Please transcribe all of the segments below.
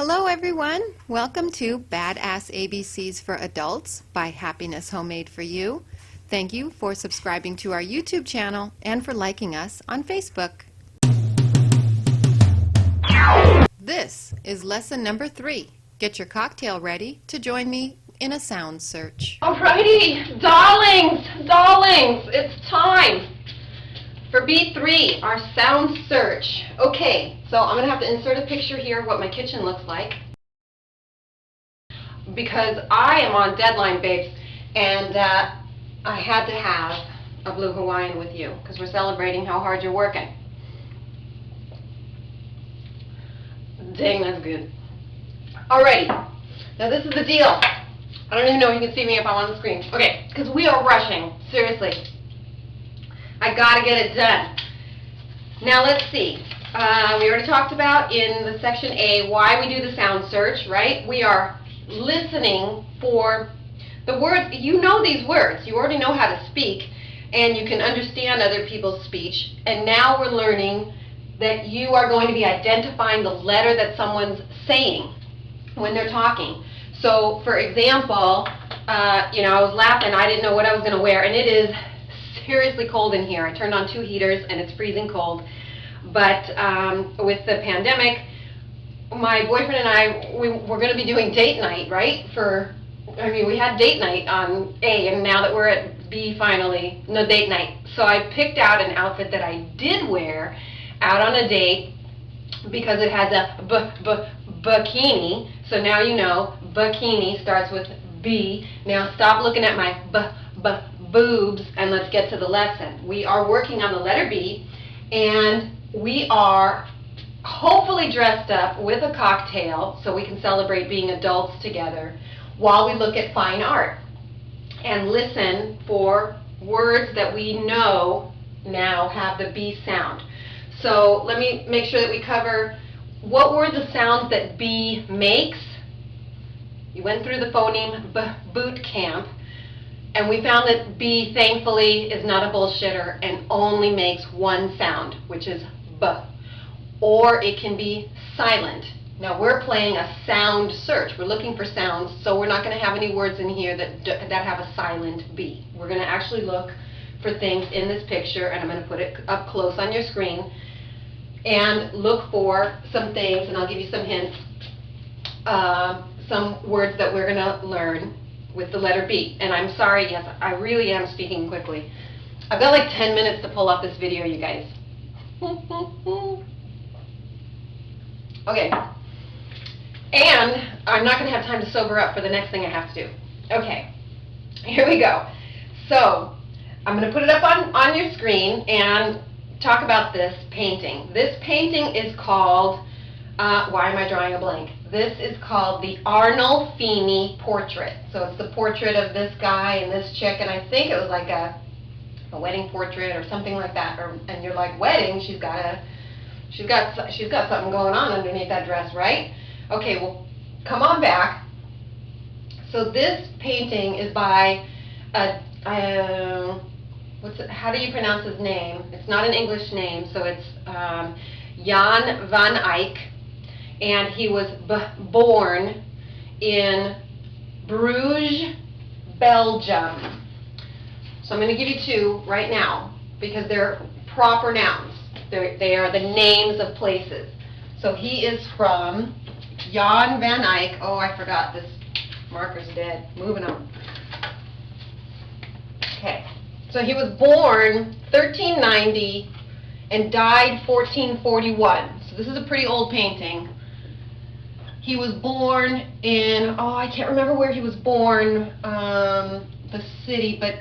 Hello everyone! Welcome to Badass ABCs for Adults by Happiness Homemade for You. Thank you for subscribing to our YouTube channel and for liking us on Facebook. This is lesson number 3. Get your cocktail ready to join me in a sound search. Alrighty, darlings, it's time for B3, our sound search. Okay, so I'm going to have to insert a picture here of what my kitchen looks like because I am on deadline, babes, and I had to have a blue Hawaiian with you because we're celebrating how hard you're working. Dang, that's good. Alrighty, now this is the deal. I don't even know if you can see me if I'm on the screen. Okay, because we are rushing, seriously. I gotta get it done. Now let's see. We already talked about in the section A why we do the sound search, right? We are listening for the words. You know these words. You already know how to speak, and you can understand other people's speech. And now we're learning that you are going to be identifying the letter that someone's saying when they're talking. So, for example, I was laughing. I didn't know what I was going to wear, and it is seriously cold in here. I turned on 2 heaters, and it's freezing cold. But with the pandemic, my boyfriend and I, we're going to be doing date night, right? We had date night on A, and now that we're at B finally, no date night. So I picked out an outfit that I did wear out on a date because it has a bikini. So now you know, bikini starts with B. Now stop looking at my boobs and let's get to the lesson. We are working on the letter B, and we are hopefully dressed up with a cocktail so we can celebrate being adults together while we look at fine art and listen for words that we know now have the B sound. So let me make sure that we cover what were the sounds that B makes. You went through the phoneme boot camp, and we found that B, thankfully, is not a bullshitter and only makes one sound, which is B. Or it can be silent. Now we're playing a sound search. We're looking for sounds, so we're not going to have any words in here that have a silent B. We're going to actually look for things in this picture, and I'm going to put it up close on your screen, and look for some things, and I'll give you some hints, some words that we're going to learn with the letter B. And I'm sorry, yes, I really am speaking quickly. I've got like 10 minutes to pull off this video, you guys. Okay. And I'm not going to have time to sober up for the next thing I have to do. Okay, here we go. So, I'm going to put it up on your screen and talk about this painting. This painting is called, why am I drawing a blank? This is called the Arnolfini portrait. So it's the portrait of this guy and this chick, and I think it was like a wedding portrait or something like that. And you're like, wedding? She's got something going on underneath that dress, right? Okay, well, come on back. So this painting is by how do you pronounce his name? It's not an English name, so it's Jan van Eyck. And he was born in Bruges, Belgium. So I'm going to give you 2 right now because they're proper nouns. They are the names of places. So he is from Jan van Eyck. Oh, I forgot. This marker's dead. Moving on. Okay. So he was born 1390 and died 1441. So this is a pretty old painting. He was born in, I can't remember where he was born, the city, but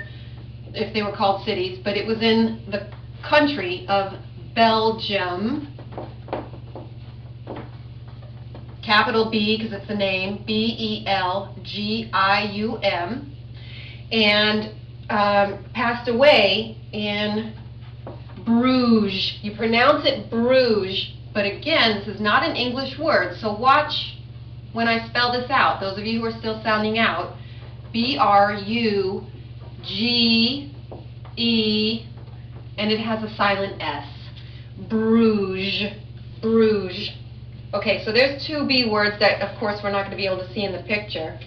if they were called cities, but it was in the country of Belgium. Capital B because it's the name, Belgium, and passed away in Bruges. You pronounce it Bruges, but again, this is not an English word, so watch when I spell this out. Those of you who are still sounding out, B-R-U-G-E, and it has a silent S. Bruges, Bruges. Okay, so there's two B words that, of course, we're not going to be able to see in the picture.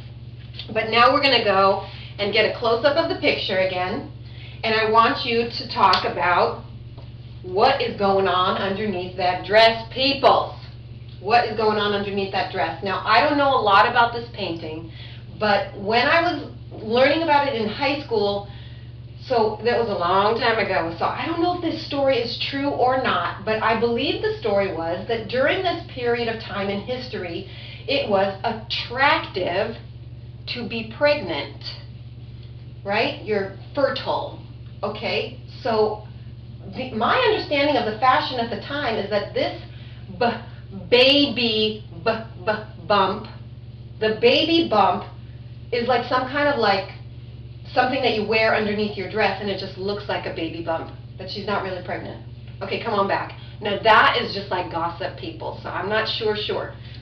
But now we're going to go and get a close-up of the picture again. And I want you to talk about what is going on underneath that dress, peoples. What is going on underneath that dress? Now, I don't know a lot about this painting, but when I was learning about it in high school, so that was a long time ago, so I don't know if this story is true or not, but I believe the story was that during this period of time in history, it was attractive to be pregnant, right? You're fertile, okay? So my understanding of the fashion at the time is that this baby bump, the baby bump is like some kind of like something that you wear underneath your dress and it just looks like a baby bump, but she's not really pregnant. Okay, come on back. Now that is just like gossip, people, so I'm not sure.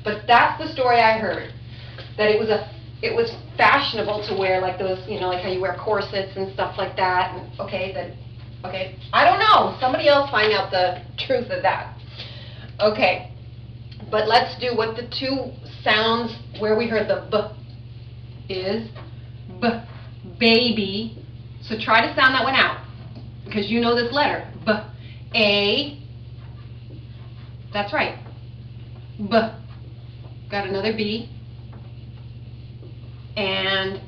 But that's the story I heard, that it was fashionable to wear like those, you know, like how you wear corsets and stuff like that. And, okay, I don't know. Somebody else find out the truth of that. Okay, but let's do what the two sounds where we heard the b is baby. So try to sound that one out because you know this letter. A. That's right. B. Got another B. And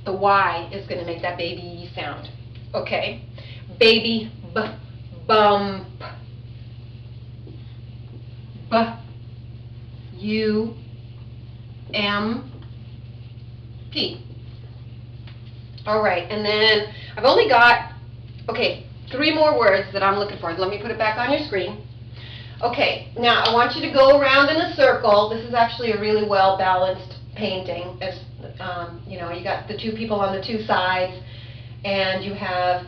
the Y is going to make that baby sound. Okay. Baby bump. B-U-M-P. All right, and then I've only got, okay, 3 more words that I'm looking for. Let me put it back on your screen. Okay, now I want you to go around in a circle. This is actually a really well-balanced painting. As you know, you got the 2 people on the 2 sides, and you have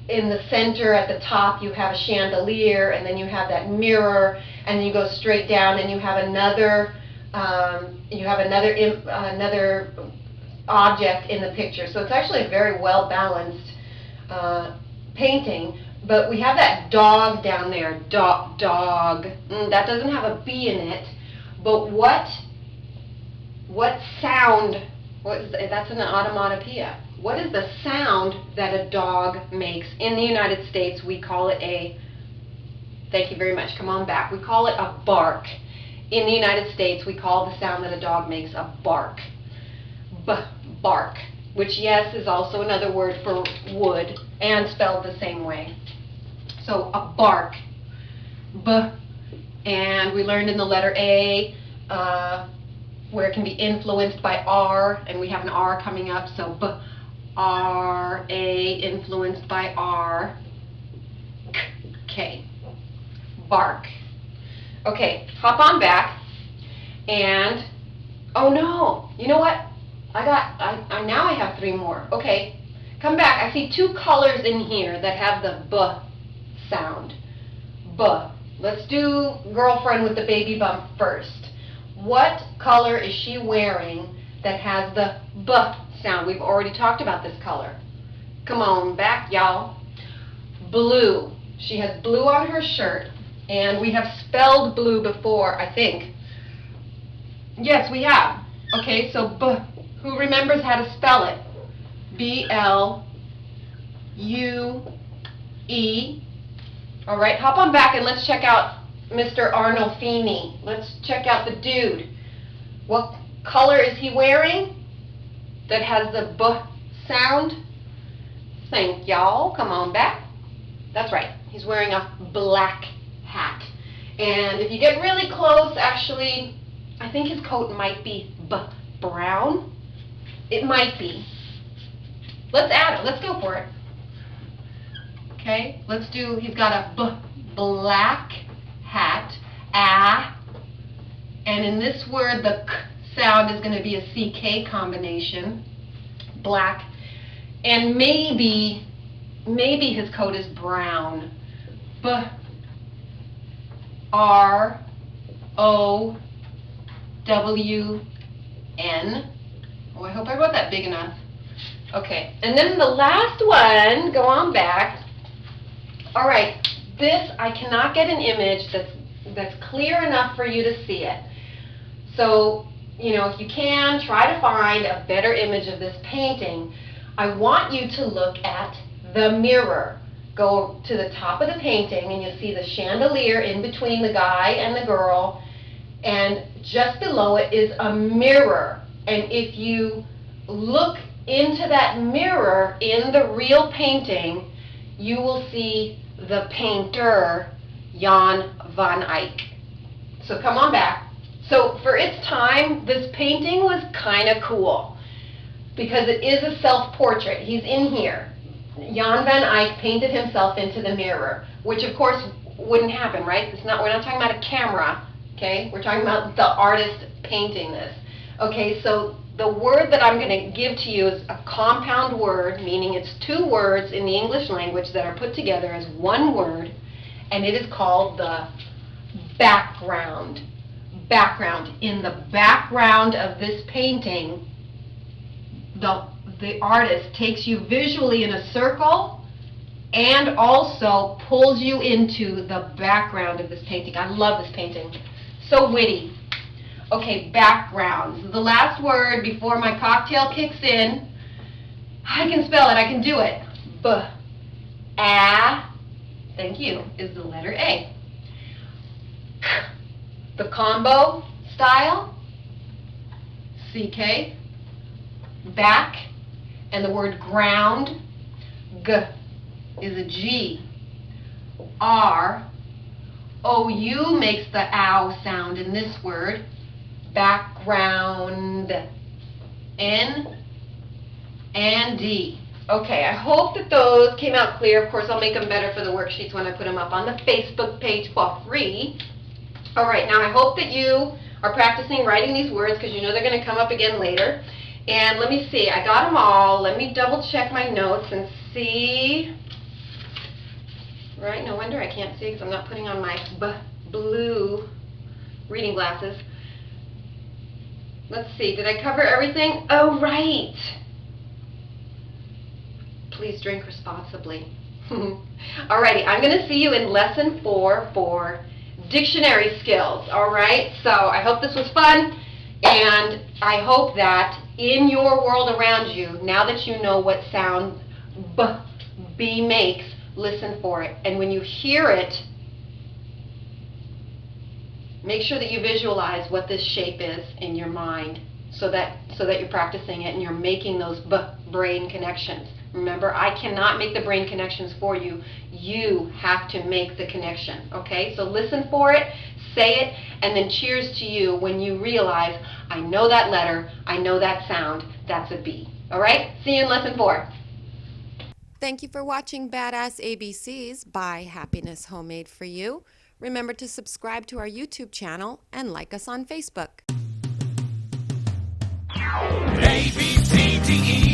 in the center at the top you have a chandelier, and then you have that mirror, and then you go straight down and you have another another object in the picture. So it's actually a very well-balanced painting. But we have that dog down there, dog. That doesn't have a B in it. But what sound? That's an onomatopoeia. What is the sound that a dog makes in the United States? We call it a. Thank you very much. Come on back. We call it a bark. In the United States, we call the sound that a dog makes a bark. Bark, which, yes, is also another word for wood and spelled the same way. So a bark. And we learned in the letter A where it can be influenced by R, and we have an R coming up, so R-A influenced by R. K. Bark. Okay, hop on back, and oh no, you know what? Now I have 3 more. Okay, come back. I see 2 colors in here that have the B sound. B. Let's do girlfriend with the baby bump first. What color is she wearing that has the B sound? We've already talked about this color. Come on back, y'all. Blue. She has blue on her shirt, and we have spelled blue before, I think. Yes, we have. Okay, so B. Who remembers how to spell it? B-L-U-E. All right, hop on back and let's check out Mr. Arnolfini. Let's check out the dude. What color is he wearing that has the B sound? Thank y'all. Come on back. That's right. He's wearing a black hat. And if you get really close, actually, I think his coat might be brown. It might be. Let's add it. Let's go for it. Okay, let's do, he's got a black hat, and in this word the k sound is going to be a CK combination, black, and maybe his coat is brown, B-R-O-W-N. Oh, I hope I wrote that big enough. Okay, and then the last one, go on back. All right, this, I cannot get an image that's that's clear enough for you to see it. So, if you can, try to find a better image of this painting. I want you to look at the mirror. Go to the top of the painting and you'll see the chandelier in between the guy and the girl, and just below it is a mirror. And if you look into that mirror in the real painting, you will see the painter, Jan van Eyck. So come on back. So for its time, this painting was kind of cool because it is a self-portrait. He's in here. Jan van Eyck painted himself into the mirror, which of course wouldn't happen, right? We're not talking about a camera, okay? We're talking about the artist painting this. Okay, so the word that I'm going to give to you is a compound word, meaning it's two words in the English language that are put together as one word, and it is called the background. Background. In the background of this painting, the artist takes you visually in a circle and also pulls you into the background of this painting. I love this painting. So witty. Okay, background. The last word before my cocktail kicks in. I can spell it. I can do it. Thank you, is the letter A. The combo style, CK, back, and the word ground, G, is a G. R, OU makes the ow sound in this word, background, N, and D. Okay, I hope that those came out clear. Of course, I'll make them better for the worksheets when I put them up on the Facebook page for free. All right, now I hope that you are practicing writing these words because you know they're going to come up again later. And let me see, I got them all. Let me double check my notes and see. Right, no wonder I can't see because I'm not putting on my blue reading glasses. Let's see, did I cover everything? Oh, right. Please drink responsibly. Alrighty, I'm going to see you in lesson 4 for dictionary skills. Alright, so I hope this was fun, and I hope that in your world around you, now that you know what sound B makes, listen for it. And when you hear it, make sure that you visualize what this shape is in your mind so that you're practicing it and you're making those brain connections. Remember, I cannot make the brain connections for you. You have to make the connection, okay? So listen for it, say it, and then cheers to you when you realize, I know that letter, I know that sound, that's a B. All right? See you in lesson 4. Thank you for watching Badass ABCs by Happiness Homemade for You. Remember to subscribe to our YouTube channel and like us on Facebook. A, B, C, D, E.